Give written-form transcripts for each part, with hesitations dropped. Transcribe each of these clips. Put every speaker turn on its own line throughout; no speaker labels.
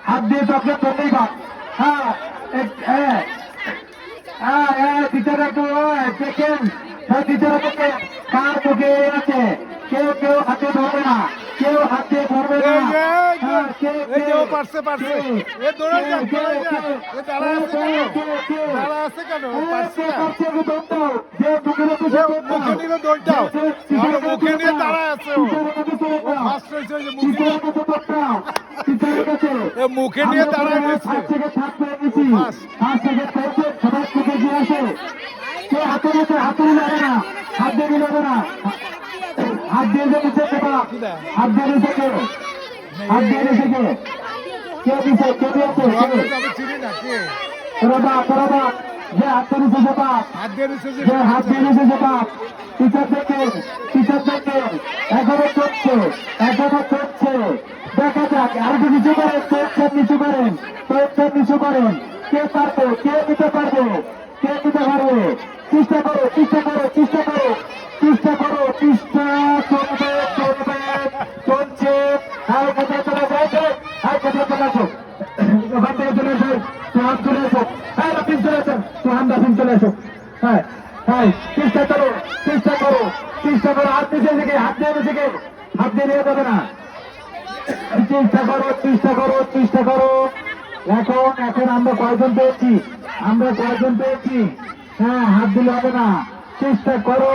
হাত দিয়ে চকলেট ধরতেই পার। হ্যাঁ টিচার একটু দেখেন, টিচার দেখেন কার মুখে আছে। কেউ কেউ হাতে ধরবে না, কেউ হাতে ধরবে না।
পারছে পারছে এ দৌড়ে যাক দৌড়ে যাক এ দাঁড়া আছে কেন দাঁড়া আছে কেন পারছে না মুখে নিলে দৌড়টাও আর মুখে নিয়ে দাঁড়া আছে ও ফার্স্ট হয়েছে যে মুখে নিয়ে দাঁড়া গেছে
হাত দিয়ে যাবে না, হাত দিয়ে যাবে না, হাত দিয়ে দিচ্ছে হাত দিয়ে দিচ্ছে কেউ, হাত দিয়ে দিচ্ছে কেউ, কে দিচ্ছে কে দিয়েছে তোরা বাপ যে হাত দিয়ে দিচ্ছে সে বাপ, যে হাত দিয়ে দিচ্ছে সে বাপ। টিচার থেকে এখনো চলছে দেখা যাক আর একটু নিচু করেন, নিচু করেন কে পারবে, কে দিতে পারবে, কে দিতে পারবে। চেষ্টা করো চেষ্টা চলছে। আর কোথায় চলে যাচ্ছে, আর কোথায় চলে আসো, ওখান থেকে চলে আসো, হাত চলে আসো, হ্যাঁ রাফিন চলে আসো, সোহান রাফিন চলে আসো। হ্যাঁ চেষ্টা করো হাত দিয়ে নিয়ে যাবে না। চেষ্টা করো। এখন আমরা কয়জন পেয়েছি, হ্যাঁ হাত দিলে হবে না, চেষ্টা করো,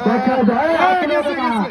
দেখা যায়।